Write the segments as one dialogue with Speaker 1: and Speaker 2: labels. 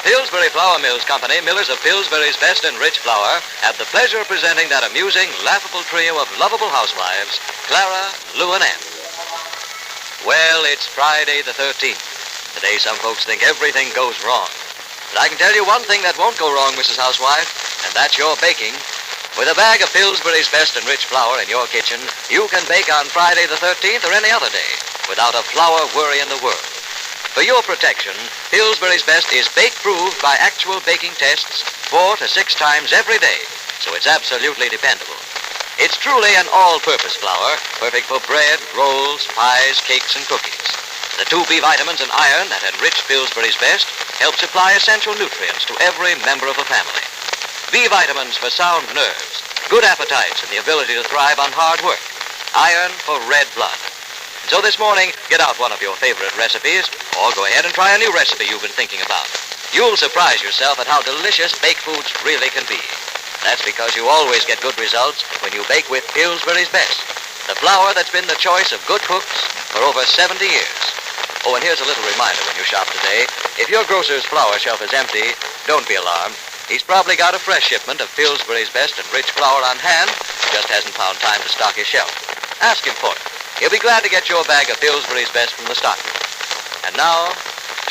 Speaker 1: The Pillsbury Flour Mills Company, millers of Pillsbury's best and rich flour, have the pleasure of presenting that amusing, laughable trio of lovable housewives, Clara, Lou, and Em. Well, it's Friday the 13th. Today some folks think everything goes wrong. But I can tell you one thing that won't go wrong, Mrs. Housewife, and that's your baking. With a bag of Pillsbury's best and rich flour in your kitchen, you can bake on Friday the 13th or any other day without a flour worry in the world. For your protection, Pillsbury's Best is bake-proof by actual baking tests 4 to 6 times every day, so it's absolutely dependable. It's truly an all-purpose flour, perfect for bread, rolls, pies, cakes, and cookies. The 2 B vitamins and iron that enrich Pillsbury's Best help supply essential nutrients to every member of the family. B vitamins for sound nerves, good appetites, and the ability to thrive on hard work. Iron for red blood. So this morning, get out one of your favorite recipes, or go ahead and try a new recipe you've been thinking about. You'll surprise yourself at how delicious baked foods really can be. That's because you always get good results when you bake with Pillsbury's Best, the flour that's been the choice of good cooks for over 70 years. Oh, and here's a little reminder when you shop today. If your grocer's flour shelf is empty, don't be alarmed. He's probably got a fresh shipment of Pillsbury's Best and rich flour on hand, just hasn't found time to stock his shelf. Ask him for it. He'll be glad to get your bag of Pillsbury's Best from the stockroom. And now,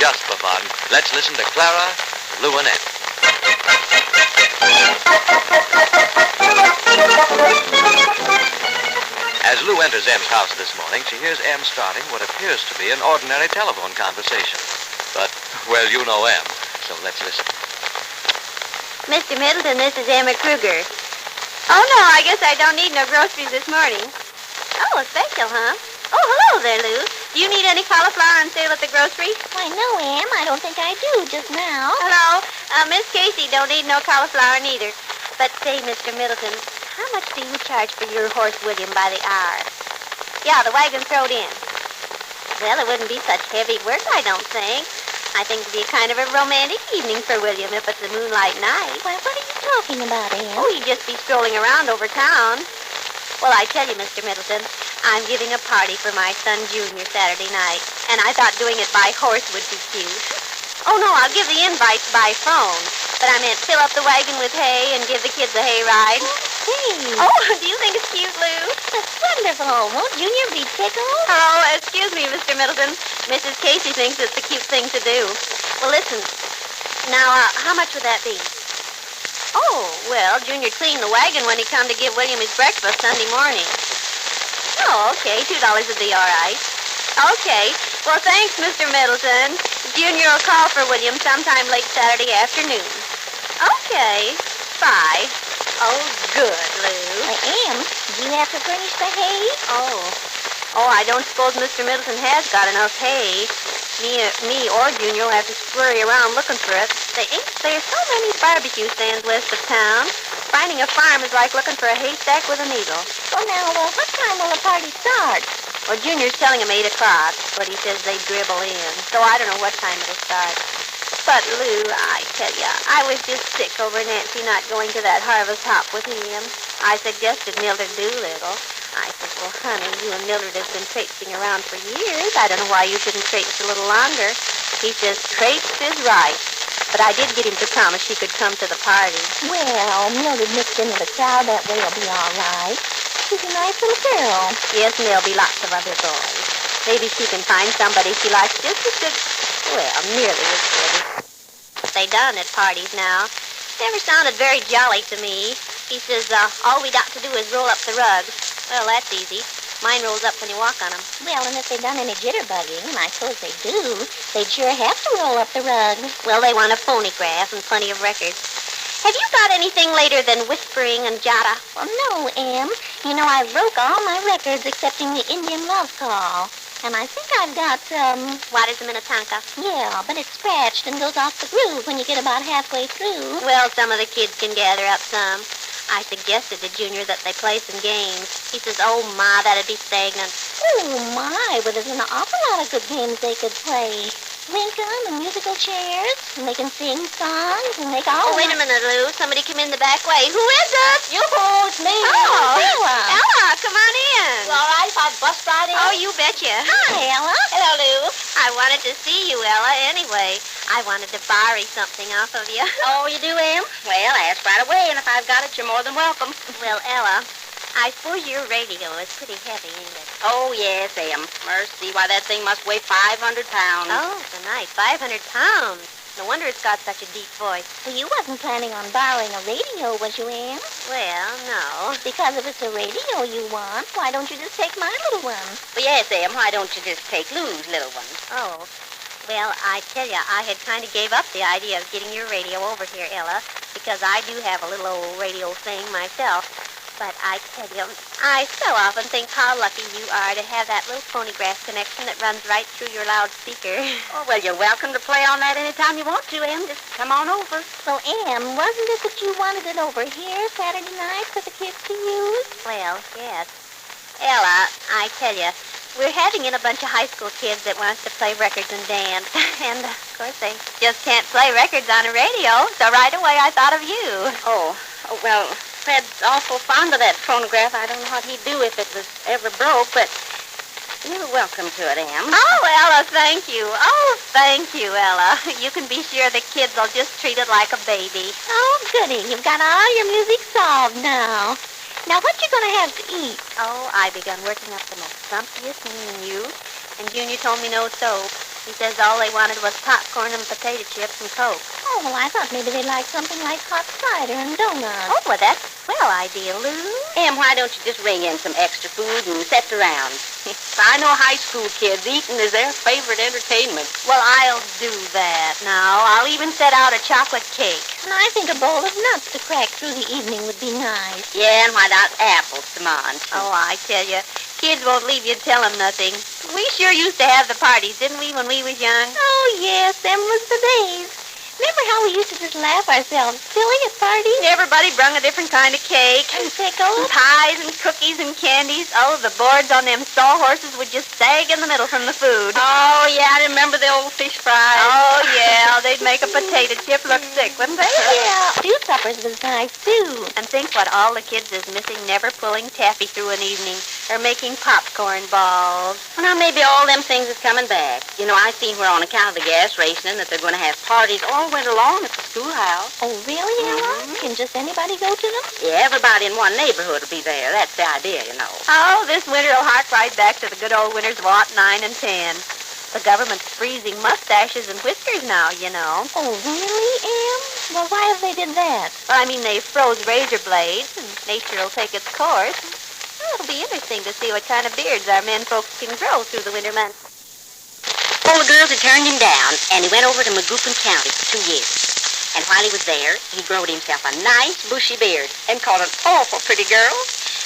Speaker 1: just for fun, let's listen to Clara, Lou, and Em. As Lou enters Em's house this morning, she hears Em starting what appears to be an ordinary telephone conversation. But, well, you know Em, so let's listen.
Speaker 2: Mr. Middleton, this is Emma Kruger. Oh, no, I guess I don't need no groceries this morning. Oh, a special, huh? Oh, hello there, Lou. Do you need any cauliflower on sale at the grocery?
Speaker 3: Why, no, Em. I don't think I do just now.
Speaker 2: Hello. Miss Casey don't need no cauliflower neither. But say, Mr. Middleton, how much do you charge for your horse, William, by the hour? Yeah, the wagon throwed in. Well, it wouldn't be such heavy work, I don't think. I think it'd be kind of a romantic evening for William if it's a moonlight night.
Speaker 3: Why, what are you talking about, Em?
Speaker 2: Oh, he'd just be strolling around over town. Well, I tell you, Mr. Middleton, I'm giving a party for my son Junior Saturday night, and I thought doing it by horse would be cute. Oh, no, I'll give the invites by phone, but I meant fill up the wagon with hay and give the kids a hay ride.
Speaker 3: Hey.
Speaker 2: Oh, do you think it's cute, Lou?
Speaker 3: That's wonderful. Won't Junior be tickled?
Speaker 2: Oh, excuse me, Mr. Middleton. Mrs. Casey thinks it's a cute thing to do. Well, listen. Now, how much would that be? Oh, well, Junior cleaned the wagon when he come to give William his breakfast Sunday morning. Oh, okay, $2 would be all right. Okay, well, thanks, Mr. Middleton. Junior will call for William sometime late Saturday afternoon. Okay, bye. Oh, good, Lou.
Speaker 3: Em, do you have to furnish the hay?
Speaker 2: Oh, I don't suppose Mr. Middleton has got enough hay. Me or Junior will have to scurry around looking for it. There's so many barbecue stands west of town. Finding a farm is like looking for a haystack with a needle.
Speaker 3: Well, now, what time will the party start?
Speaker 2: Well, Junior's telling him 8 o'clock, but he says they dribble in, so I don't know what time it'll start. But, Lou, I tell ya, I was just sick over Nancy not going to that harvest hop with him. I suggested Mildred Doolittle. I said, well, honey, you and Mildred have been traipsing around for years. I don't know why you shouldn't traipse a little longer. He says traipse is right. But I did get him to promise she could come to the party.
Speaker 3: Well, Mildred mixed into the crowd. That way will be all right. She's a nice little girl.
Speaker 2: Yes, and there'll be lots of other boys. Maybe she can find somebody she likes just as good, well, nearly as good as they done at parties now. Never sounded very jolly to me. He says, all we got to do is roll up the rugs. Well, that's easy. Mine rolls up when you walk on them.
Speaker 3: Well, and if they've done any jitterbugging, and I suppose they do, they'd sure have to roll up the rug.
Speaker 2: Well, they want a phonograph and plenty of records. Have you got anything later than Whispering and Jada?
Speaker 3: Well, no, Em. You know, I broke all my records excepting the Indian Love Call. And I think I've got,
Speaker 2: What is a Minnetonka?
Speaker 3: Yeah, but it's scratched and goes off the groove when you get about halfway through.
Speaker 2: Well, some of the kids can gather up some. I suggested to Junior that they play some games. He says, oh, Ma, that'd be stagnant.
Speaker 3: Oh, my, but there's an awful lot of good games they could play. Lincoln and musical chairs, and they can sing songs, and they can all...
Speaker 2: Oh, wait a minute, Lou. Somebody come in the back way. Who is it?
Speaker 3: Yoo-hoo, it's me.
Speaker 2: Oh,
Speaker 3: Ella.
Speaker 2: Ella, come on in.
Speaker 3: You all right if I bust right in?
Speaker 2: Oh, you betcha.
Speaker 3: Hi, Ella.
Speaker 2: Hello, Lou. I wanted to see you, Ella, anyway. I wanted to borrow something off of you.
Speaker 4: Oh, you do, Em? Well, ask right away, and if I've got it, you're more than welcome.
Speaker 2: Well, Ella, I suppose your radio is pretty heavy, ain't it?
Speaker 4: Oh, yes, Em. Mercy, why, that thing must weigh 500 pounds.
Speaker 2: Oh, the night, 500 pounds. No wonder it's got such a deep voice.
Speaker 3: Well, you wasn't planning on borrowing a radio, was you, Em?
Speaker 2: Well, no.
Speaker 3: Because if it's a radio you want, why don't you just take my little one?
Speaker 4: Well, yes, Em, why don't you just take Lou's little one?
Speaker 2: Oh. Well, I tell you, I had kind of gave up the idea of getting your radio over here, Ella, because I do have a little old radio thing myself. But I tell you, I so often think how lucky you are to have that little phonograph connection that runs right through your loudspeaker.
Speaker 4: Oh, well, you're welcome to play on that anytime you want to, Em. Just come on over.
Speaker 3: Well, Em, wasn't it that you wanted it over here Saturday night for the kids to use?
Speaker 2: Well, yes. Ella, I tell you, we're having in a bunch of high school kids that wants to play records and dance. And, of course, they just can't play records on a radio. So right away I thought of you.
Speaker 4: Oh, well, Fred's awful fond of that phonograph. I don't know what he'd do if it was ever broke, but you're welcome to it, Em.
Speaker 2: Oh, Ella, thank you. Oh, thank you, Ella. You can be sure the kids will just treat it like a baby.
Speaker 3: Oh, goody. You've got all your music solved now. Now, what you gonna have to eat?
Speaker 2: Oh, I begun working up the most scrumptious menu, and Junior told me no soap. He says all they wanted was popcorn and potato chips and Coke.
Speaker 3: Oh, well, I thought maybe they'd like something like hot cider and donuts.
Speaker 2: Oh, well, that's a swell idea, Lou.
Speaker 4: Em, why don't you just ring in some extra food and set around? I know high school kids, eating is their favorite entertainment.
Speaker 2: Well, I'll do that now. I'll even set out a chocolate cake.
Speaker 3: And I think a bowl of nuts to crack through the evening would be nice.
Speaker 4: Yeah, and why not apples, come on.
Speaker 2: Oh, I tell you, kids won't leave you tell them nothing. We sure used to have the parties, didn't we, when we was young?
Speaker 3: Oh, yes, them was the days. Remember how we used to just laugh ourselves silly at parties?
Speaker 2: Everybody brung a different kind of cake.
Speaker 3: And pickles.
Speaker 2: Pies and cookies and candies. Oh, the boards on them sawhorses would just sag in the middle from the food.
Speaker 4: Oh, yeah, I remember the old fish fries.
Speaker 2: Oh, yeah, they'd make a potato chip look sick, wouldn't they?
Speaker 3: Yeah, stew suppers was nice, too.
Speaker 2: And think what all the kids is missing never pulling taffy through an evening or making popcorn balls.
Speaker 4: Well, now, maybe all them things is coming back. You know, I seen where on account of the gas rationing that they're going to have parties all winter long at the schoolhouse.
Speaker 3: Oh, really, Ella? Can just anybody go to them?
Speaker 4: Yeah, everybody in one neighborhood will be there. That's the idea, you know.
Speaker 2: Oh, this winter will hark right back to the good old winters of 9 and 10. The government's freezing mustaches and whiskers now, you know.
Speaker 3: Oh, really, Em? Well, why have they did that?
Speaker 2: Well, I mean, they froze razor blades, and nature will take its course. Well, it'll be interesting to see what kind of beards our men folks can grow through the winter months.
Speaker 4: All the girls had turned him down, and he went over to Magoopin County for 2 years. And while he was there, he growed himself a nice bushy beard and caught an awful pretty girl.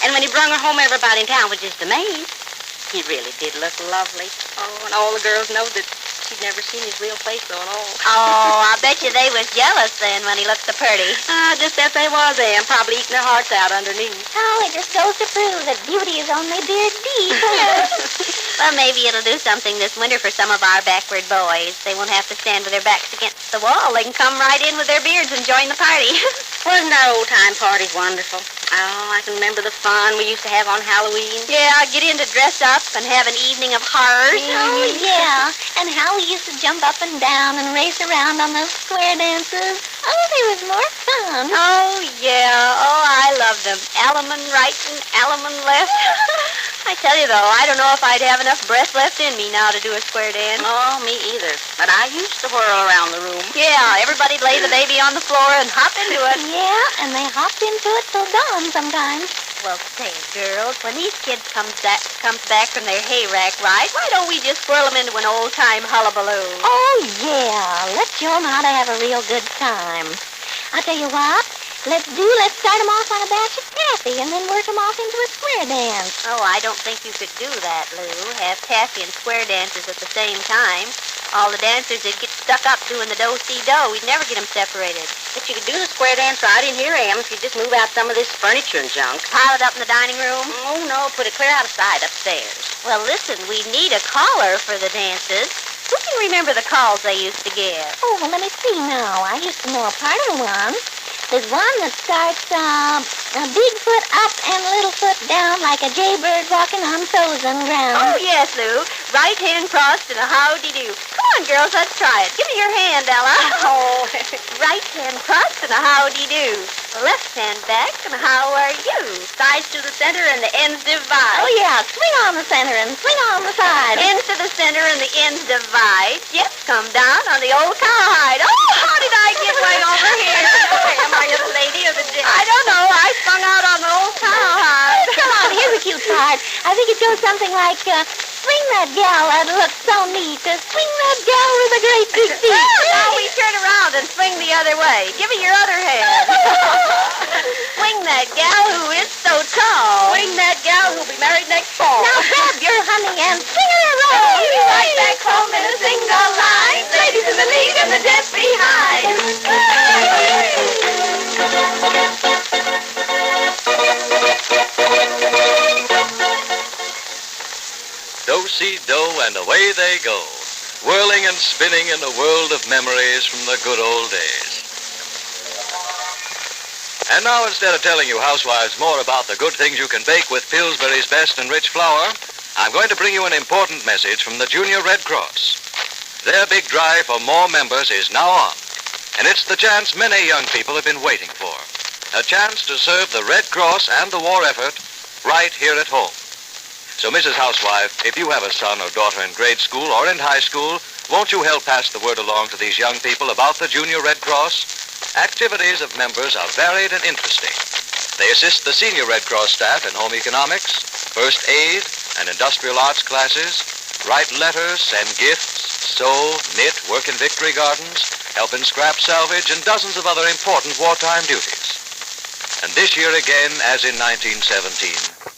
Speaker 4: And when he brung her home, everybody in town was just amazed. He really did look lovely. Oh, and all the girls know that she'd never seen his real face though at all.
Speaker 2: Oh, I bet you they was jealous then when he looked so pretty.
Speaker 4: Just as they was, them, probably eating their hearts out underneath.
Speaker 3: Oh, it just goes to prove that beauty is only beard deep.
Speaker 2: Well, maybe it'll do something this winter for some of our backward boys. They won't have to stand with their backs against the wall. They can come right in with their beards and join the party.
Speaker 4: Wasn't our old-time parties wonderful? Oh, I can remember the fun we used to have on Halloween.
Speaker 2: Yeah, get in to dress up and have an evening of horrors.
Speaker 3: Oh, yeah. And how we used to jump up and down and race around on those square dances. Oh, they was more fun.
Speaker 2: Oh, yeah. Oh, I love them. Alaman right and Alaman left. I tell you, though, I don't know if I'd have enough breath left in me now to do a square dance.
Speaker 4: Oh, me either. But I used to whirl around the room.
Speaker 2: Yeah, everybody'd lay the baby on the floor and hop into it.
Speaker 3: Yeah, and they hopped into it till dawn sometimes.
Speaker 2: Well, say, girls, when these kids comes back from their hay rack ride, why don't we just whirl them into an old-time hullabaloo?
Speaker 3: Oh, yeah. Let's show them how to have a real good time. I'll tell you what. Let's start them off on a batch of taffy and then work them off into a square dance.
Speaker 2: Oh, I don't think you could do that, Lou. Have taffy and square dances at the same time. All the dancers would get stuck up doing the do-si-do. We'd never get them separated.
Speaker 4: But you could do the square dance right in here, Em, if you just move out some of this furniture and junk.
Speaker 2: Pile it up in the dining room?
Speaker 4: Oh, no, put it clear out of sight upstairs.
Speaker 2: Well, listen, we need a caller for the dances. Who can remember the calls they used to give?
Speaker 3: Oh, well, let me see now. I used to know a part of the one. There's one that starts, a big foot up and a little foot down like a jaybird walking on frozen ground.
Speaker 2: Oh, yes, Lou. Right hand crossed and a howdy-do. Come on, girls, let's try it. Give me your hand, Ella. Right hand cross and a howdy-do. Left hand back and how are you? Sides to the center and the ends divide.
Speaker 3: Oh, yeah. Swing on the center and swing on the side.
Speaker 2: Ends to the center and the ends divide. Yes, come down on the old cowhide. Oh, how did I get way over here? Am I the lady or the gent? I don't know. I sprung out on the old cowhide.
Speaker 3: Come on, here's a cute part. I think it goes something like, swing that gal that looks so neat. Swing that gal with a great big feet.
Speaker 2: Now we turn around and swing the other way. Give me your other hand. Swing that gal who is so tall. Swing that gal who'll be married next fall.
Speaker 3: Now grab your honey and swing her around.
Speaker 2: Right back home in a single line. Ladies in the lead and the gents behind.
Speaker 1: Do-si-do, and away they go, whirling and spinning in a world of memories from the good old days. And now, instead of telling you housewives more about the good things you can bake with Pillsbury's best and rich flour, I'm going to bring you an important message from the Junior Red Cross. Their big drive for more members is now on, and it's the chance many young people have been waiting for. A chance to serve the Red Cross and the war effort right here at home. So, Mrs. Housewife, if you have a son or daughter in grade school or in high school, won't you help pass the word along to these young people about the Junior Red Cross? Activities of members are varied and interesting. They assist the Senior Red Cross staff in home economics, first aid, and industrial arts classes, write letters, send gifts, sew, knit, work in victory gardens, help in scrap salvage, and dozens of other important wartime duties. And this year again, as in 1917,